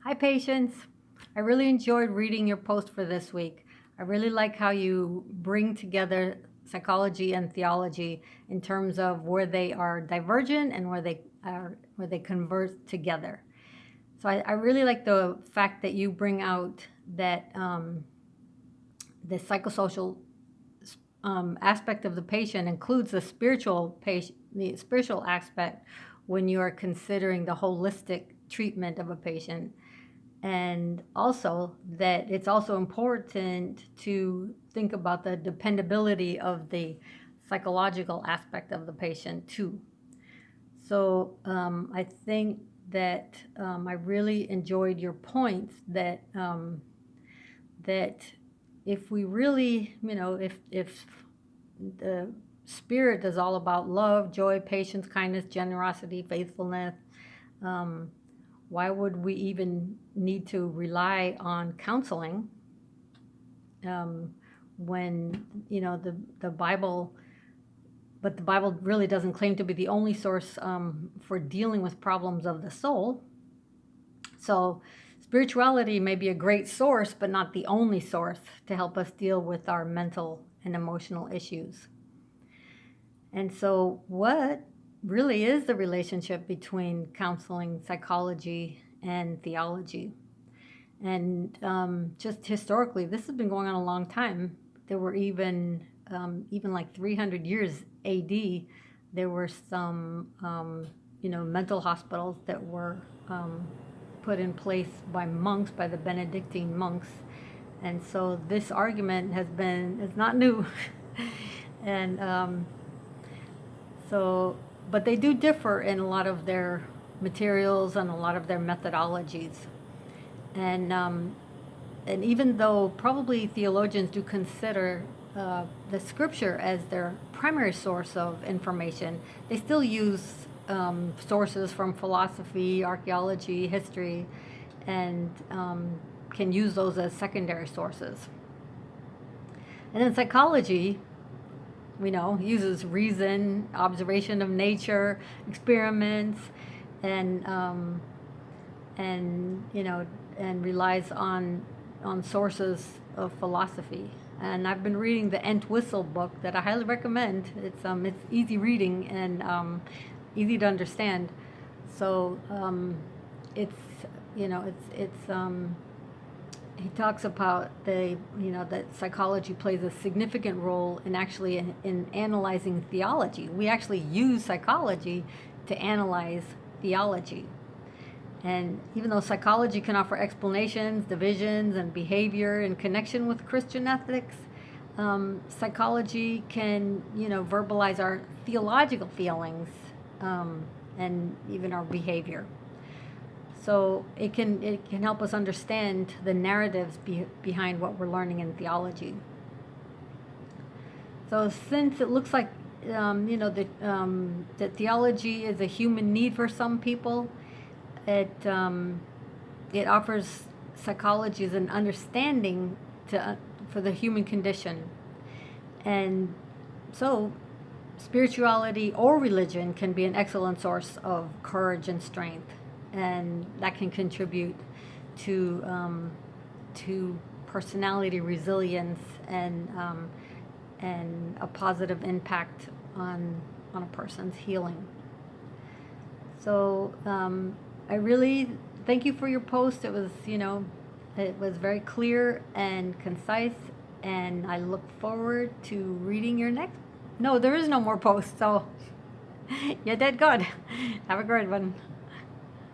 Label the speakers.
Speaker 1: Hi, patients. I really enjoyed reading your post for this week. I really like how you bring together psychology and theology in terms of where they are divergent and where they converge together. So I really like the fact that you bring out that the psychosocial aspect of the patient includes the spiritual aspect when you are considering the holistic treatment of a patient, and also that it's also important to think about the dependability of the psychological aspect of the patient too. So I think that I really enjoyed your points that if we really, if the spirit is all about love, joy, patience, kindness, generosity, faithfulness, um, why would we even need to rely on counseling um, when the Bible? But the Bible really doesn't claim to be the only source for dealing with problems of the soul. So spirituality may be a great source, but not the only source to help us deal with our mental and emotional issues. And so, what really is the relationship between counseling, psychology, and theology? And just historically, this has been going on a long time. There were even like 300 years AD, there were some mental hospitals that were put in place by monks, by the Benedictine monks. And so this argument it's not new. and so, but they do differ in a lot of their materials and a lot of their methodologies. And and even though probably theologians do consider the scripture as their primary source of information, they still use sources from philosophy, archaeology, history, and can use those as secondary sources. And then psychology, we know, uses reason, observation of nature, experiments, and and relies on sources of philosophy. And I've been reading the Entwistle book that I highly recommend. It's easy reading and easy to understand. So it's he talks about that psychology plays a significant role in analyzing theology. We actually use psychology to analyze theology. And even though psychology can offer explanations, divisions, and behavior in connection with Christian ethics, psychology can, verbalize our theological feelings and even our behavior. So it can help us understand the narratives behind what we're learning in theology. So since it looks like that theology is a human need for some people, it offers psychology as an understanding for the human condition, and so spirituality or religion can be an excellent source of courage and strength, and that can contribute to personality resilience and a positive impact on a person's healing. So I really thank you for your post. It was very clear and concise, and I look forward to reading your next. No, there is no more post, so you're dead good. Have a great one.